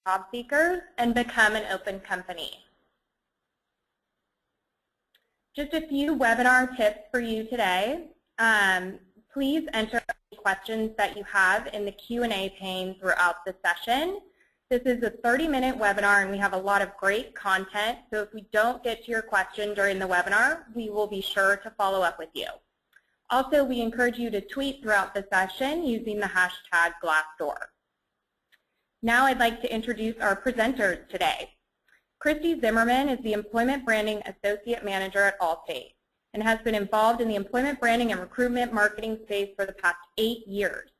job seekers and become an open company. Just a few webinar tips for you today. Please enter any questions that you have in the Q&A pane throughout the session. This is a 30-minute webinar, and we have a lot of great content. So if we don't get to your question during the webinar, we will be sure to follow up with you. Also, we encourage you to tweet throughout the session using the hashtag Glassdoor. Now I'd like to introduce our presenters today. Christy Zimmerman is the Employment Branding Associate Manager at Allstate and has been involved in the employment branding and recruitment marketing space for the past 8 years.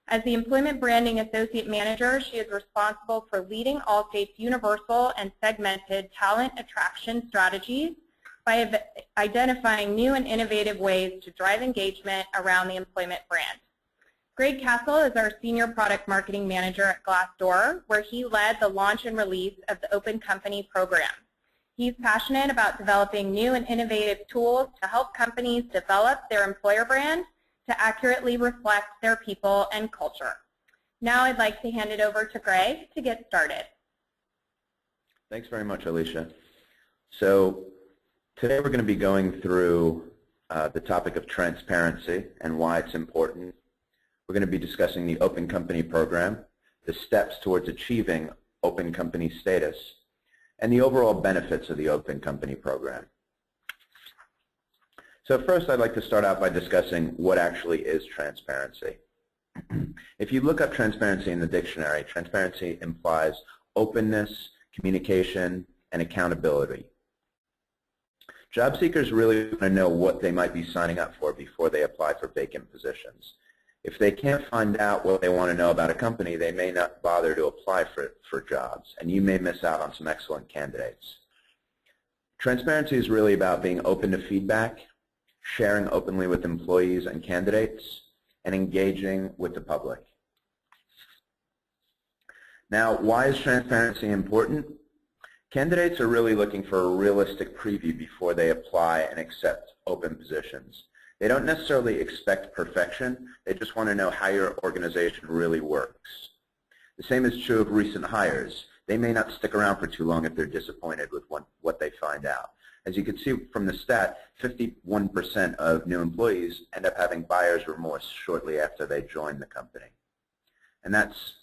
As the Employment Branding Associate Manager, she is responsible for leading Allstate's universal and segmented talent attraction strategies by identifying new and innovative ways to drive engagement around the employment brand. Greg Castle is our Senior Product Marketing Manager at Glassdoor, where he led the launch and release of the OpenCompany program. He's passionate about developing new and innovative tools to help companies develop their employer brand to accurately reflect their people and culture. Now I'd like to hand it over to Greg to get started. Thanks very much, Alicia. So today we're going to be going through the topic of transparency and why it's important. We're going to be discussing the OpenCompany program, the steps towards achieving OpenCompany status, and the overall benefits of the OpenCompany program. So first, I'd like to start out by discussing what actually is transparency. If you look up transparency in the dictionary, transparency implies openness, communication, and accountability. Job seekers really want to know what they might be signing up for before they apply for vacant positions. If they can't find out what they want to know about a company, they may not bother to apply for jobs, and you may miss out on some excellent candidates. Transparency is really about being open to feedback, sharing openly with employees and candidates, and engaging with the public. Now, why is transparency important? Candidates are really looking for a realistic preview before they apply and accept open positions. They don't necessarily expect perfection. They just want to know how your organization really works. The same is true of recent hires. They may not stick around for too long if they're disappointed with what they find out. As you can see from the stat, 51% of new employees end up having buyer's remorse shortly after they join the company. And that's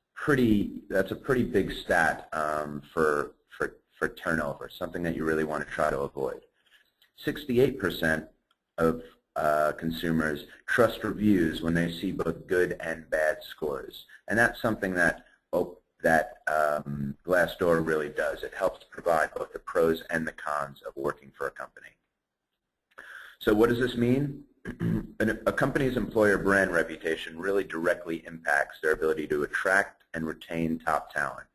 a pretty big stat for turnover, something that you really want to try to avoid. 68% of consumers trust reviews when they see both good and bad scores. And that's something that Glassdoor really does. It helps provide both the pros and the cons of working for a company. So what does this mean? A company's employer brand reputation really directly impacts their ability to attract and retain top talent.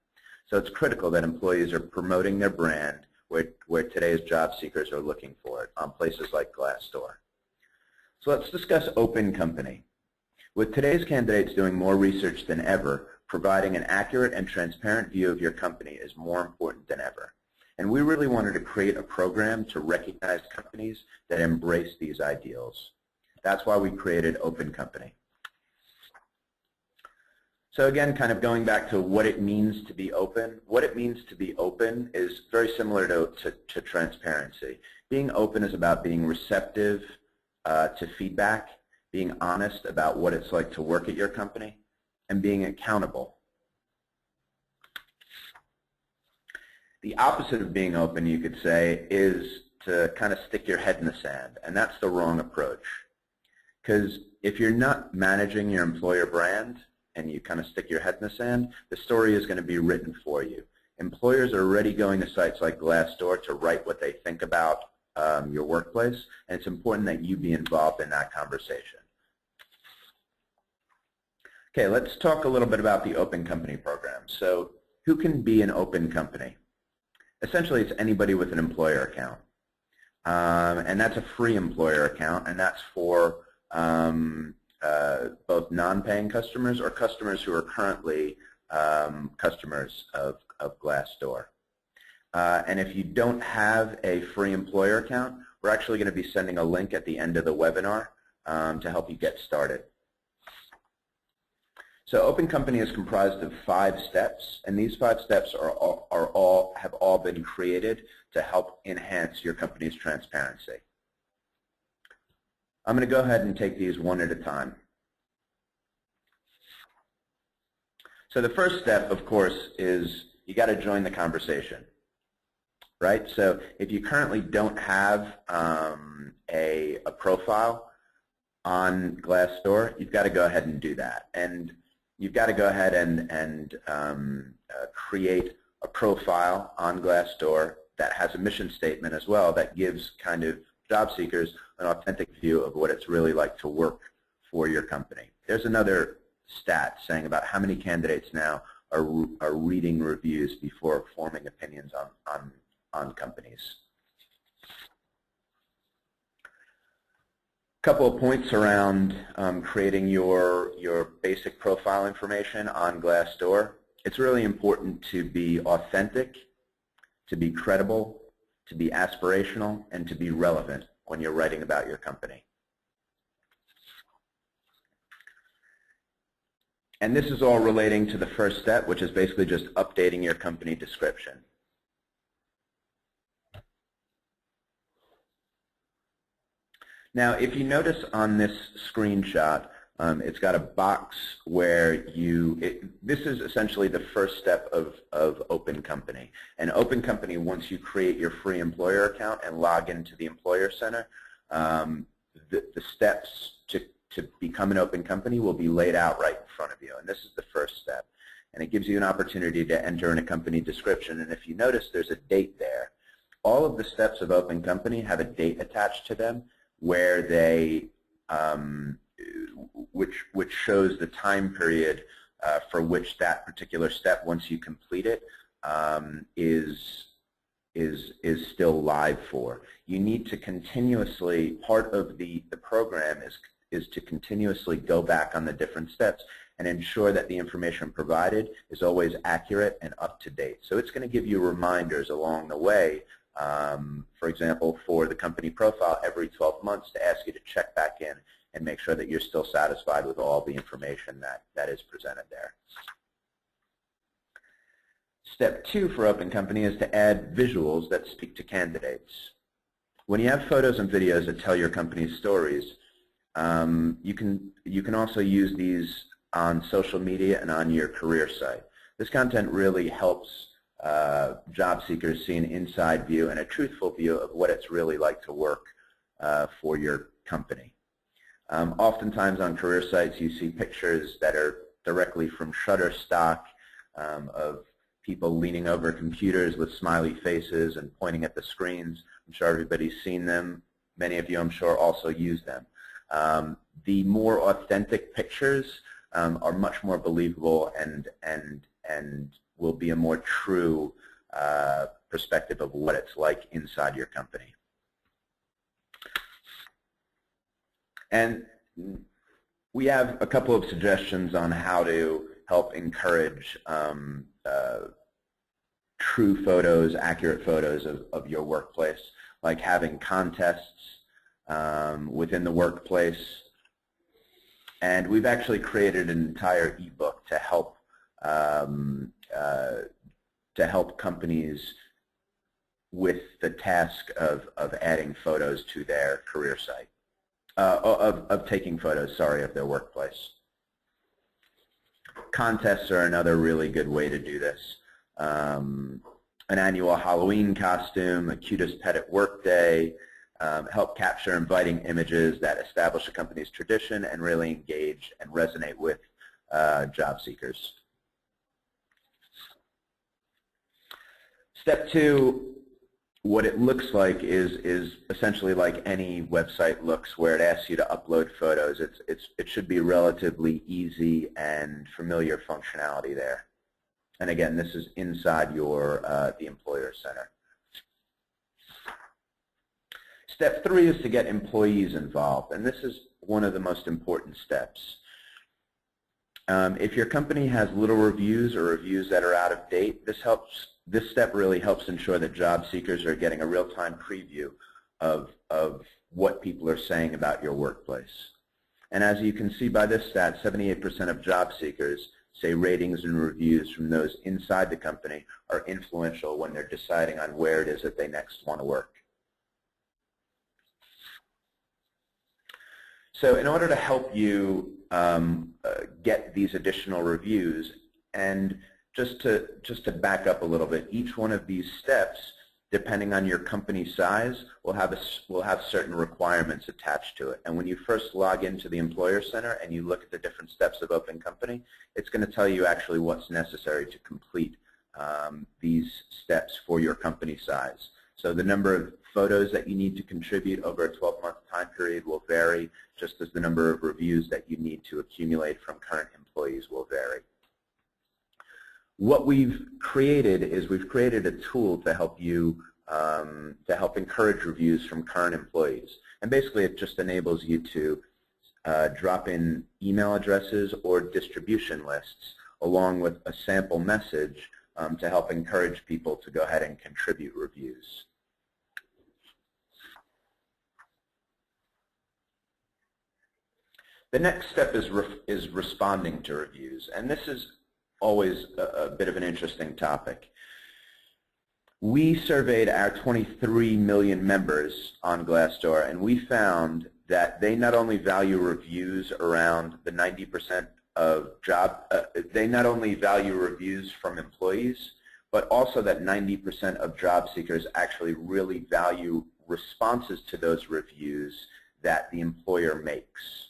So it's critical that employees are promoting their brand where today's job seekers are looking for it, on places like Glassdoor. So let's discuss OpenCompany. With today's candidates doing more research than ever, providing an accurate and transparent view of your company is more important than ever. And we really wanted to create a program to recognize companies that embrace these ideals. That's why we created OpenCompany. So again, kind of going back to what it means to be open. What it means to be open is very similar to transparency. Being open is about being receptive to feedback, being honest about what it's like to work at your company, and being accountable. The opposite of being open, you could say, is to kind of stick your head in the sand, and that's the wrong approach. Because if you're not managing your employer brand and you kind of stick your head in the sand, the story is going to be written for you. Employers are already going to sites like Glassdoor to write what they think about your workplace, and it's important that you be involved in that conversation. Okay, let's talk a little bit about the OpenCompany program. So who can be an open company? Essentially, it's anybody with an employer account. And that's a free employer account, and that's for both non-paying customers or customers who are currently customers of Glassdoor. And if you don't have a free employer account, we're actually going to be sending a link at the end of the webinar to help you get started. So OpenCompany is comprised of 5 steps, and these 5 steps have all been created to help enhance your company's transparency. I'm going to go ahead and take these one at a time. So the first step, of course, is you got to join the conversation, right? So if you currently don't have a profile on Glassdoor, you've got to go ahead and do that. And you've got to go ahead and create a profile on Glassdoor that has a mission statement as well that gives kind of job seekers an authentic view of what it's really like to work for your company. There's another stat saying about how many candidates now are reading reviews before forming opinions on companies. Couple of points around creating your basic profile information on Glassdoor. It's really important to be authentic, to be credible, to be aspirational, and to be relevant when you're writing about your company. And this is all relating to the first step, which is basically just updating your company description. Now, if you notice on this screenshot, it's got a box where this is essentially the first step of OpenCompany. And OpenCompany, once you create your free employer account and log into the Employer Center, the steps to become an OpenCompany will be laid out right in front of you. And this is the first step. And it gives you an opportunity to enter in a company description. And if you notice, there's a date there. All of the steps of OpenCompany have a date attached to them where they which shows the time period for which that particular step, once you complete it, is still live for. You need to continuously, part of the program is to continuously go back on the different steps and ensure that the information provided is always accurate and up to date. So it's going to give you reminders along the way. For example, for the company profile, every 12 months to ask you to check back in and make sure that you're still satisfied with all the information that is presented there. Step 2 for OpenCompany is to add visuals that speak to candidates. When you have photos and videos that tell your company's stories, you can also use these on social media and on your career site. This content really helps job seekers see an inside view and a truthful view of what it's really like to work for your company. Oftentimes on career sites you see pictures that are directly from Shutterstock of people leaning over computers with smiley faces and pointing at the screens. I'm sure everybody's seen them. Many of you, I'm sure, also use them. The more authentic pictures are much more believable and will be a more true perspective of what it's like inside your company. And we have a couple of suggestions on how to help encourage true photos, accurate photos of your workplace, like having contests within the workplace. And we've actually created an entire ebook to help companies with the task of adding photos to their career site, of taking photos, sorry, of their workplace. Contests are another really good way to do this. An annual Halloween costume, a cutest pet at work day, help capture inviting images that establish a company's tradition and really engage and resonate with job seekers. Step 2, what it looks like is essentially like any website looks, where it asks you to upload photos. It should be relatively easy and familiar functionality there. And again, this is inside your the Employer Center. Step 3 is to get employees involved, and this is one of the most important steps. If your company has little reviews or reviews that are out of date, this step really helps ensure that job seekers are getting a real-time preview of what people are saying about your workplace. And as you can see by this stat, 78% of job seekers say ratings and reviews from those inside the company are influential when they're deciding on where it is that they next want to work. So in order to help you get these additional reviews, and just to back up a little bit, each one of these steps, depending on your company size, will have certain requirements attached to it. And when you first log into the Employer Center and you look at the different steps of OpenCompany, it's going to tell you actually what's necessary to complete these steps for your company size. So the number of photos that you need to contribute over a 12-month time period will vary, just as the number of reviews that you need to accumulate from current employees will vary. What we've created is we've created a tool to help you, to help encourage reviews from current employees. And basically it just enables you to drop in email addresses or distribution lists along with a sample message to help encourage people to go ahead and contribute reviews. The next step is responding to reviews, and this is always a bit of an interesting topic. We surveyed our 23 million members on Glassdoor, and we found that they not only value reviews around the 90% of they not only value reviews from employees, but also that 90% of job seekers actually really value responses to those reviews that the employer makes.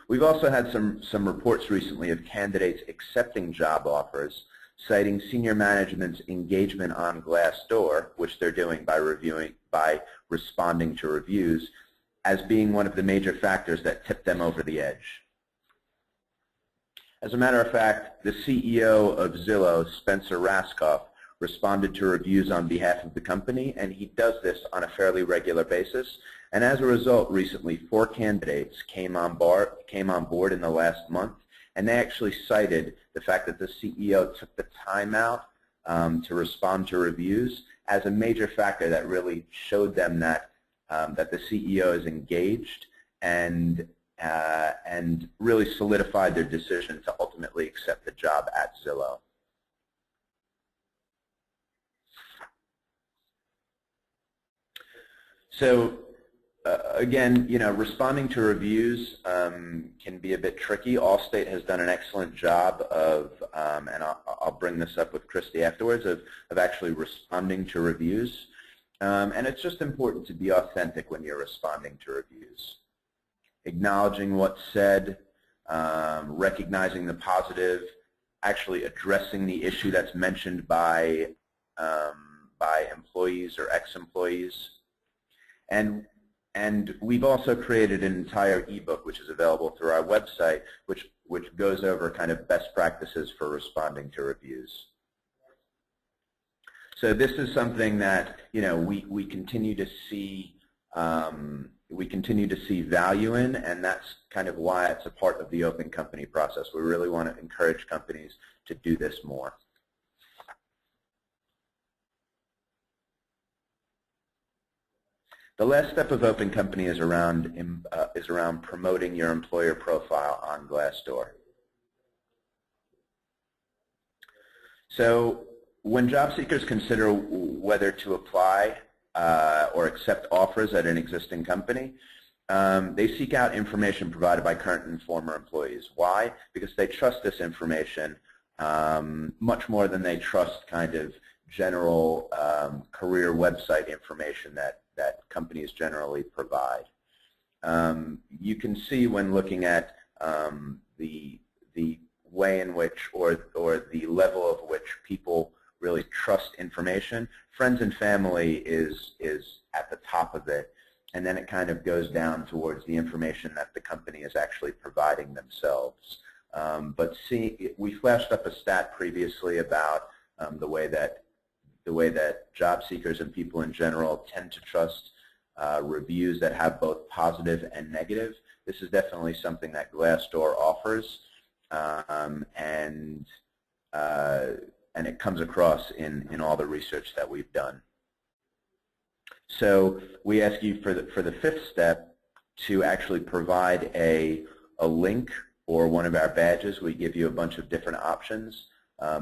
We've also had some reports recently of candidates accepting job offers, citing senior management's engagement on Glassdoor, which they're doing by responding to reviews, as being one of the major factors that tipped them over the edge. As a matter of fact, the CEO of Zillow, Spencer Raskoff, responded to reviews on behalf of the company, and he does this on a fairly regular basis. And as a result, recently, 4 candidates came on board in the last month, and they actually cited the fact that the CEO took the time out to respond to reviews as a major factor that really showed them that that the CEO is engaged and really solidified their decision to ultimately accept the job at Zillow. So again, responding to reviews can be a bit tricky. Allstate has done an excellent job of, and I'll bring this up with Christy afterwards, of actually responding to reviews. And it's just important to be authentic when you're responding to reviews. Acknowledging what's said, recognizing the positive, actually addressing the issue that's mentioned by employees or ex-employees. And we've also created an entire ebook which is available through our website, which goes over kind of best practices for responding to reviews. So this is something that we continue to see value in, and that's kind of why it's a part of the OpenCompany process. We really want to encourage companies to do this more. The last step of OpenCompany is around promoting your employer profile on Glassdoor. So when job seekers consider whether to apply or accept offers at an existing company, they seek out information provided by current and former employees. Why? Because they trust this information much more than they trust kind of general career website information that companies generally provide. You can see when looking at the way in which, or the level of which people really trust information, friends and family is at the top of it, and then it kind of goes down towards the information that the company is actually providing themselves. But we flashed up a stat previously about the way that job seekers and people in general tend to trust reviews that have both positive and negative. This is definitely something that Glassdoor offers, and it comes across in all the research that we've done. So we ask you for the 5th step to actually provide a link or one of our badges. We give you a bunch of different options.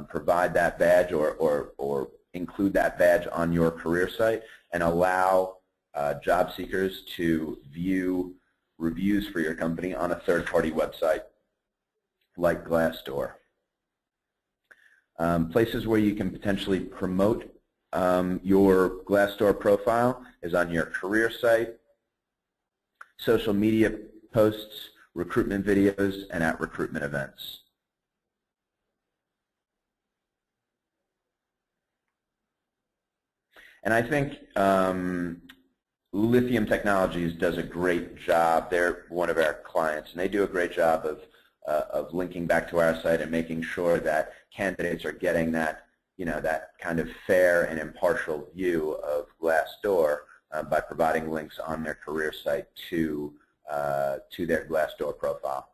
Provide that badge or include that badge on your career site and allow job seekers to view reviews for your company on a third-party website like Glassdoor. Places where you can potentially promote your Glassdoor profile is on your career site, social media posts, recruitment videos, and at recruitment events. And I think Lithium Technologies does a great job. They're one of our clients, and they do a great job of linking back to our site and making sure that candidates are getting that, that kind of fair and impartial view of Glassdoor by providing links on their career site to their Glassdoor profile.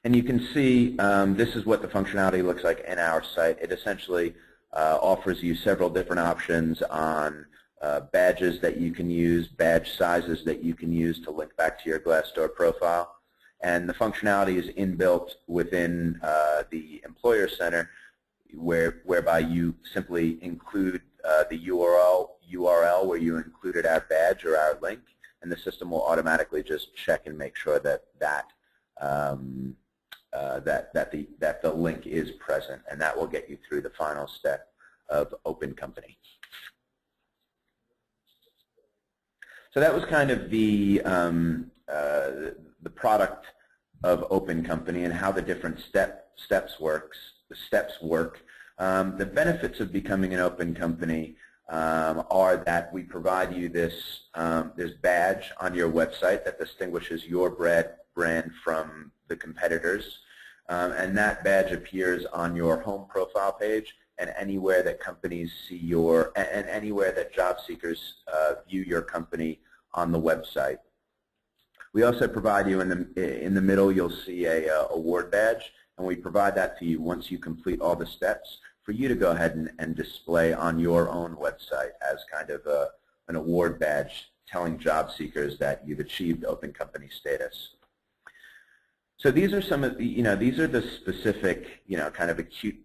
And you can see this is what the functionality looks like in our site. It essentially offers you several different options on badges that you can use, badge sizes that you can use to link back to your Glassdoor profile. And the functionality is inbuilt within the Employer Center whereby you simply include the URL where you included our badge or our link, and the system will automatically just check and make sure that the link is present, and that will get you through the final step of OpenCompany. So that was kind of the product of OpenCompany and how the different steps work. The benefits of becoming an OpenCompany are that we provide you this badge on your website that distinguishes your brand from the competitors, and that badge appears on your home profile page and anywhere that companies see and anywhere that job seekers view your company on the website. We also provide you in the middle, you'll see a award badge, and we provide that to you once you complete all the steps for you to go ahead and display on your own website as kind of an award badge telling job seekers that you've achieved OpenCompany status. So these are some of the, these are the specific, kind of acute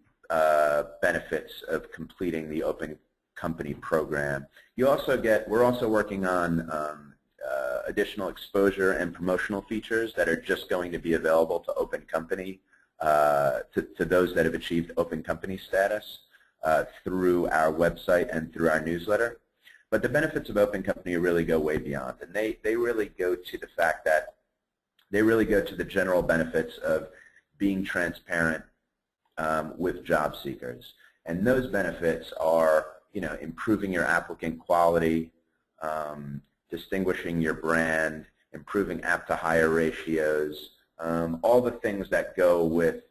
benefits of completing the OpenCompany program. You also we're also working on additional exposure and promotional features that are just going to be available to OpenCompany, to those that have achieved OpenCompany status through our website and through our newsletter. But the benefits of OpenCompany really go way beyond, and they really go to the fact that they really go to the general benefits of being transparent with job seekers. And those benefits are, improving your applicant quality, distinguishing your brand, improving app-to-hire ratios, all the things that go with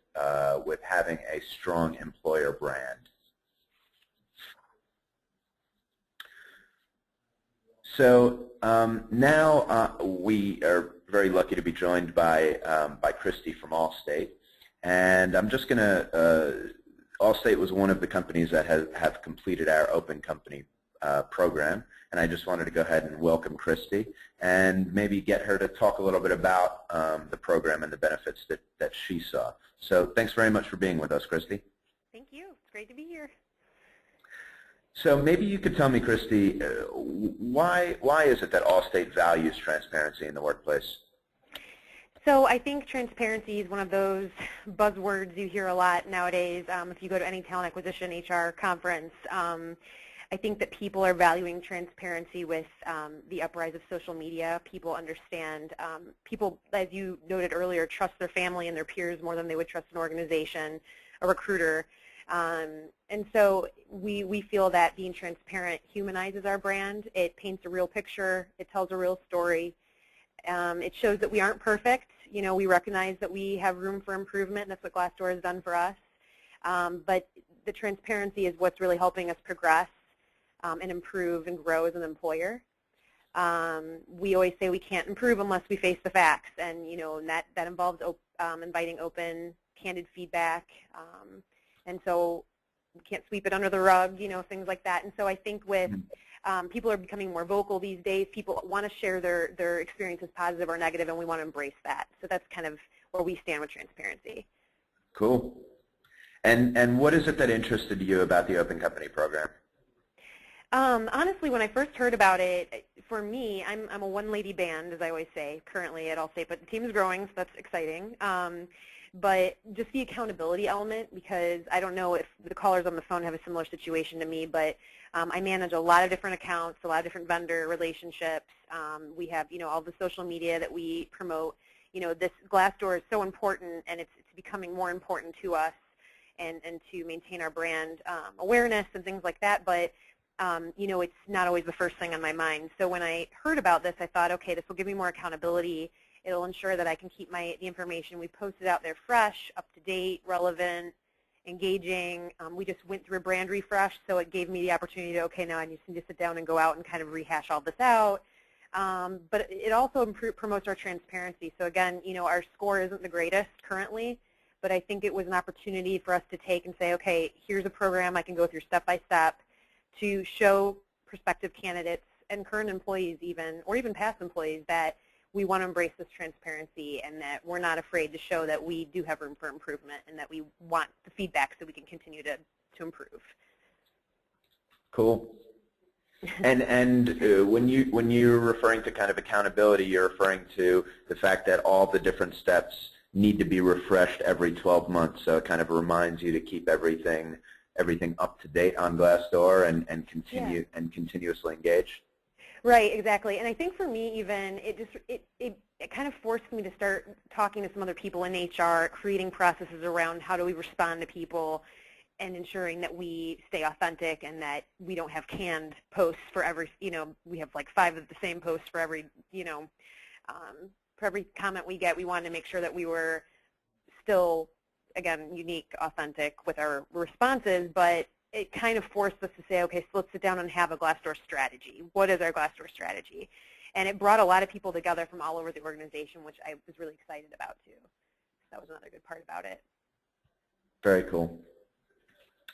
having a strong employer brand. So now we are very lucky to be joined by Christy from Allstate, and I'm just going to. Allstate was one of the companies that have completed our OpenCompany program, and I just wanted to go ahead and welcome Christy and maybe get her to talk a little bit about the program and the benefits that she saw. So thanks very much for being with us, Christy. Thank you. It's great to be here. So maybe you could tell me, Christy, why is it that Allstate values transparency in the workplace? So I think transparency is one of those buzzwords you hear a lot nowadays. If you go to any talent acquisition HR conference, I think that people are valuing transparency with the uprise of social media. People understand, people, as you noted earlier, trust their family and their peers more than they would trust an organization, a recruiter. And so we feel that being transparent humanizes our brand. It paints a real picture. It tells a real story. It shows that we aren't perfect. We recognize that we have room for improvement, and that's what Glassdoor has done for us. But the transparency is what's really helping us progress and improve and grow as an employer. We always say we can't improve unless we face the facts, and that involves inviting open, candid feedback. And so can't sweep it under the rug, things like that. And so I think with people are becoming more vocal these days. People want to share their experiences, positive or negative, and we want to embrace that. So that's kind of where we stand with transparency. Cool. And what is it that interested you about the Open Company program? Honestly, when I first heard about it, for me, I'm a one-lady band, as I always say, currently at Allstate, but the team is growing, so that's exciting. But just the accountability element, because I don't know if the callers on the phone have a similar situation to me, but I manage a lot of different accounts, a lot of different vendor relationships. We have, all the social media that we promote. This Glassdoor is so important, and it's becoming more important to us and to maintain our brand awareness and things like that. But it's not always the first thing on my mind. So when I heard about this, I thought, okay, this will give me more accountability. It'll ensure that I can keep the information we posted out there fresh, up to date, relevant, engaging. We just went through a brand refresh, so it gave me the opportunity to, okay, now I just need to sit down and go out and kind of rehash all this out. But it also promotes our transparency. So again, our score isn't the greatest currently, but I think it was an opportunity for us to take and say, okay, here's a program I can go through step by step to show prospective candidates and current employees even, or even past employees, that we want to embrace this transparency and that we're not afraid to show that we do have room for improvement and that we want the feedback so we can continue to improve. Cool. And when you're referring to kind of accountability, you're referring to the fact that all the different steps need to be refreshed every 12 months, so it kind of reminds you to keep everything up to date on Glassdoor and continuously engage. Right, exactly. And I think for me even, it kind of forced me to start talking to some other people in HR, creating processes around how do we respond to people and ensuring that we stay authentic and that we don't have canned posts for every, we have like 5 of the same posts for every, for every comment we get. We wanted to make sure that we were still, again, unique, authentic with our responses, but it kind of forced us to say, okay, so let's sit down and have a Glassdoor strategy. What is our Glassdoor strategy? And it brought a lot of people together from all over the organization, which I was really excited about, too. That was another good part about it. Very cool.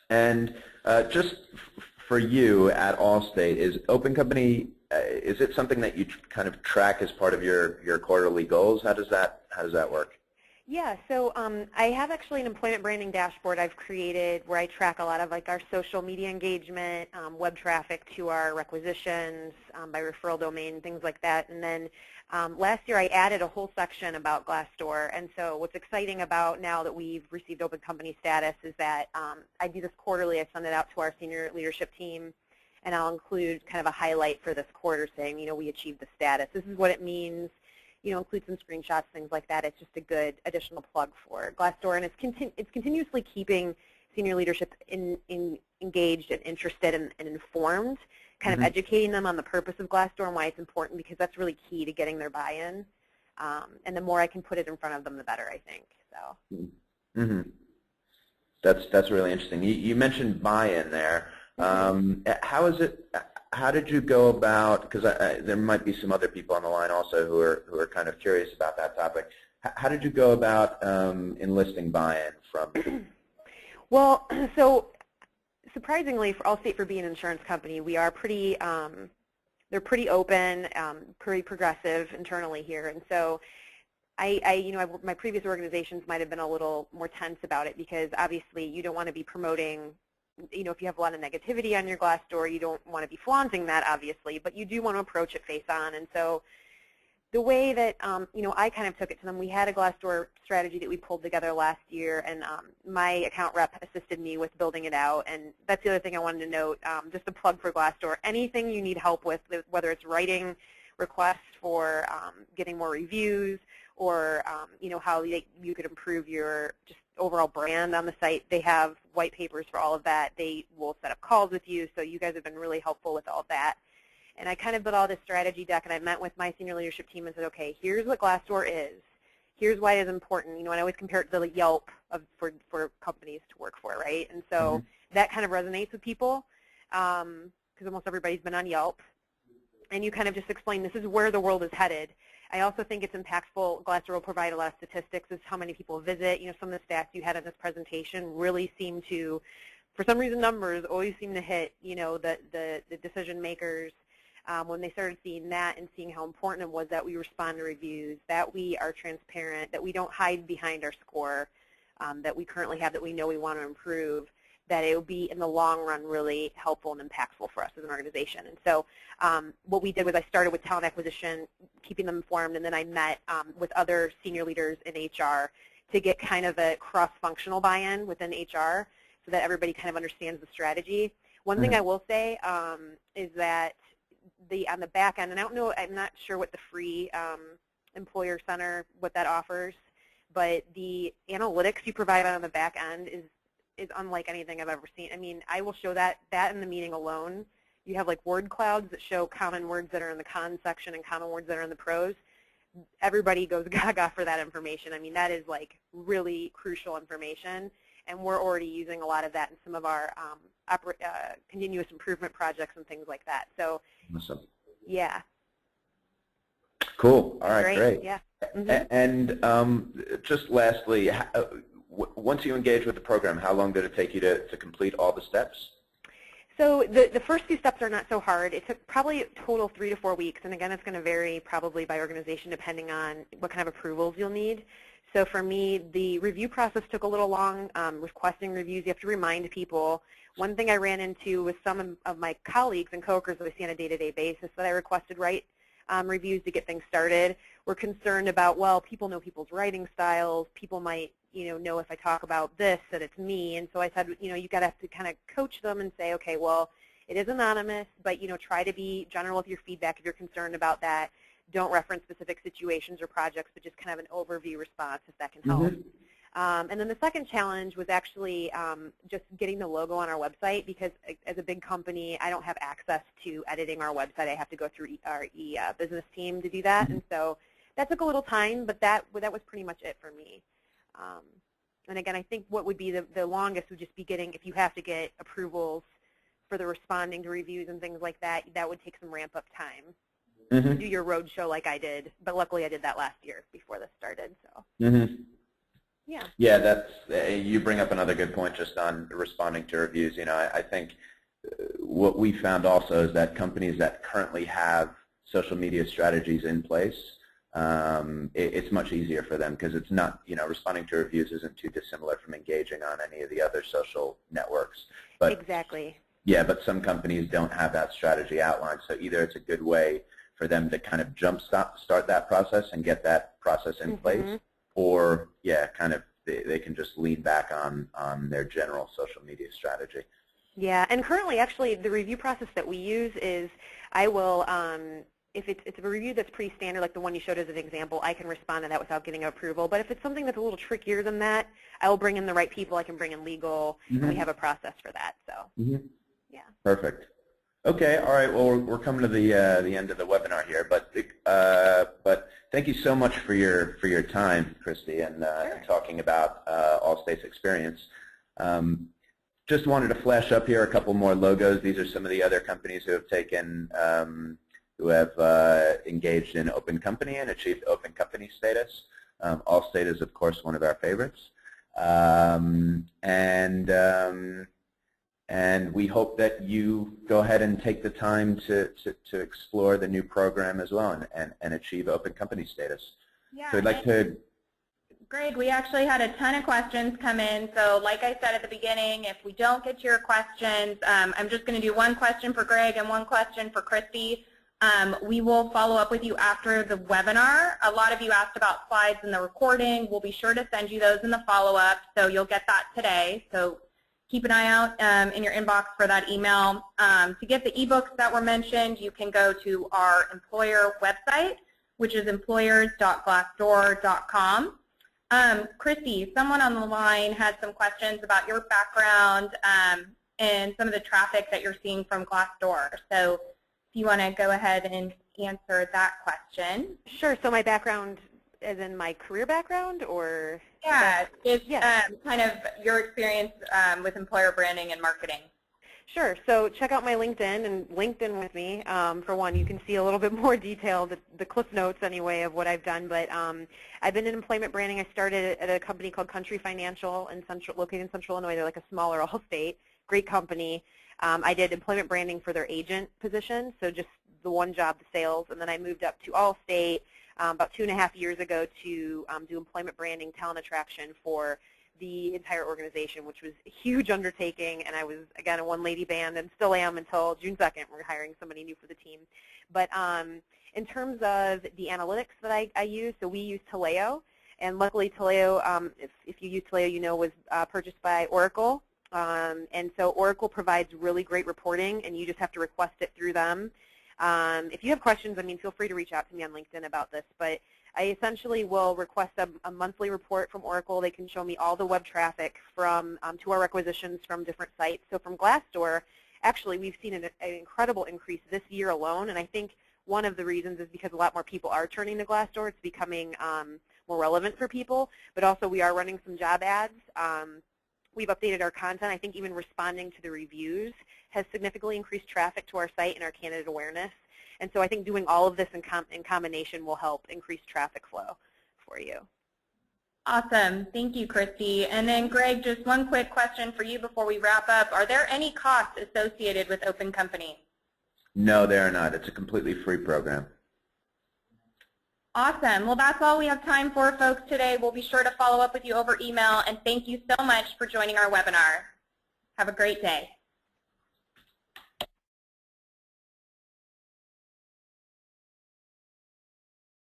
And just for you at Allstate, is OpenCompany, is it something that you kind of track as part of your quarterly goals? How does that work? Yeah, so I have actually an employment branding dashboard I've created where I track a lot of like our social media engagement, web traffic to our requisitions by referral domain, things like that. And then last year I added a whole section about Glassdoor. And so what's exciting about now that we've received Open Company status is that I do this quarterly. I send it out to our senior leadership team, and I'll include kind of a highlight for this quarter saying, we achieved the status. This is what it means. Include some screenshots, things like that. It's just a good additional plug for Glassdoor, and it's continuously keeping senior leadership engaged and interested and informed, kind of educating them on the purpose of Glassdoor and why it's important, because that's really key to getting their buy-in. And the more I can put it in front of them, the better, I think. So. That's really interesting. You mentioned buy-in there. How did you go about, because there might be some other people on the line also who are kind of curious about that topic. How did you go about enlisting buy-in from? Well, so surprisingly, for Allstate, for being an insurance company, we are pretty, they're pretty open, pretty progressive internally here. And so my previous organizations might have been a little more tense about it because obviously you don't want to be promoting, if you have a lot of negativity on your Glassdoor, you don't want to be flaunting that, obviously, but you do want to approach it face on. And so the way that, I kind of took it to them, we had a Glassdoor strategy that we pulled together last year, and my account rep assisted me with building it out. And that's the other thing I wanted to note, just a plug for Glassdoor. Anything you need help with, whether it's writing requests for getting more reviews or, how you could improve your just overall brand on the site. They have white papers for all of that. They will set up calls with you, so you guys have been really helpful with all of that. And I kind of built all this strategy deck, and I met with my senior leadership team and said, okay, here's what Glassdoor is. Here's why it's important. And I always compare it to the Yelp for companies to work for, right? And so that kind of resonates with people because almost everybody's been on Yelp. And you kind of just explain this is where the world is headed. I also think it's impactful. Glassdoor will provide a lot of statistics as how many people visit. Some of the stats you had in this presentation really seem to for some reason numbers always seem to hit, the decision makers when they started seeing that and seeing how important it was that we respond to reviews, that we are transparent, that we don't hide behind our score that we currently have that we know we want to improve, that it will be in the long run really helpful and impactful for us as an organization. And so what we did was I started with talent acquisition, keeping them informed, and then I met with other senior leaders in HR to get kind of a cross-functional buy-in within HR so that everybody kind of understands the strategy. One thing I will say is that on the back end, and I don't know, I'm not sure what the free employer center, what that offers, but the analytics you provide on the back end is unlike anything I've ever seen. I mean, I will show that in the meeting alone. You have like word clouds that show common words that are in the cons section and common words that are in the pros. Everybody goes gaga for that information. I mean, that is like really crucial information, and we're already using a lot of that in some of our continuous improvement projects and things like that. So, awesome. Yeah. Cool. All right, great. Yeah. And just lastly, once you engage with the program, how long did it take you to complete all the steps? So the first few steps are not so hard. It took probably a total 3 to 4 weeks, and again, it's going to vary probably by organization depending on what kind of approvals you'll need. So for me, the review process took a little long. Requesting reviews, you have to remind people. One thing I ran into with some of my colleagues and coworkers that I see on a day-to-day basis that I requested reviews to get things started. We're concerned about, well, people know people's writing styles. People might know if I talk about this that it's me. And so I said, you got to have to kind of coach them and say, okay, well, it is anonymous, but try to be general with your feedback if you're concerned about that. Don't reference specific situations or projects, but just kind of an overview response if that can help. And then the second challenge was actually just getting the logo on our website, because as a big company, I don't have access to editing our website. I have to go through our business team to do that. And so that took a little time, but that was pretty much it for me. And again, I think what would be the longest would just be if you have to get approvals for the responding to reviews and things like that, that would take some ramp-up time. Do your road show like I did, but luckily I did that last year before this started. So. Yeah, that's you bring up another good point just on responding to reviews. I think what we found also is that companies that currently have social media strategies in place, it's much easier for them because it's not, responding to reviews isn't too dissimilar from engaging on any of the other social networks. But exactly. Yeah, but some companies don't have that strategy outlined, so either it's a good way for them to kind of start that process and get that process in place, or kind of they can just lean back on their general social media strategy. Yeah, and currently actually the review process that we use is I will, if it's a review that's pretty standard, like the one you showed as an example, I can respond to that without getting approval. But if it's something that's a little trickier than that, I will bring in the right people. I can bring in legal, and we have a process for that. So, yeah. Perfect. Okay, all right. Well, we're coming to the end of the webinar here, but thank you so much for your time, Christy, and talking about Allstate's experience. Just wanted to flash up here a couple more logos. These are some of the other companies who have taken, who have engaged in OpenCompany and achieved OpenCompany status. Allstate is, of course, one of our favorites, and we hope that you go ahead and take the time to explore the new program as well and achieve OpenCompany status. Yeah, so we'd like to... Greg, we actually had a ton of questions come in, so like I said at the beginning, if we don't get to your questions, I'm just going to do one question for Greg and one question for Christy. We will follow up with you after the webinar. A lot of you asked about slides in the recording. We'll be sure to send you those in the follow-up, so you'll get that today. So keep an eye out in your inbox for that email. To get the ebooks that were mentioned, you can go to our employer website, which is employers.glassdoor.com. Christy, someone on the line had some questions about your background and some of the traffic that you're seeing from Glassdoor. So if you want to go ahead and answer that question. Sure. So my background as in my career background, or? Yeah, it's kind of your experience with employer branding and marketing. Sure. So check out my LinkedIn and LinkedIn with me. For one, you can see a little bit more detail, the cliff notes anyway of what I've done. But I've been in employment branding. I started at a company called Country Financial, located in Central Illinois. They're like a smaller Allstate. great company. I did employment branding for their agent position, so just the one job, the sales, and then I moved up to Allstate about 2.5 years ago to do employment branding, talent attraction for the entire organization, which was a huge undertaking, and I was, again, a one-lady band and still am until June 2nd. We're hiring somebody new for the team. But in terms of the analytics that I use, so we use Taleo, and luckily Taleo, if you use Taleo, you know, was purchased by Oracle. And so Oracle provides really great reporting, and you just have to request it through them. If you have questions, I mean, feel free to reach out to me on LinkedIn about this, but I essentially will request a monthly report from Oracle. They can show me all the web traffic from to our requisitions from different sites. So from Glassdoor, actually, we've seen an incredible increase this year alone, and I think one of the reasons is because a lot more people are turning to Glassdoor. It's becoming more relevant for people, but also we are running some job ads. We've updated our content. I think even responding to the reviews has significantly increased traffic to our site and our candidate awareness. And so I think doing all of this in combination will help increase traffic flow for you. Awesome. Thank you, Christy. And then, Greg, just one quick question for you before we wrap up. Are there any costs associated with OpenCompany? No, there are not. It's a completely free program. Awesome. Well, that's all we have time for, folks, today. We'll be sure to follow up with you over email. And thank you so much for joining our webinar. Have a great day.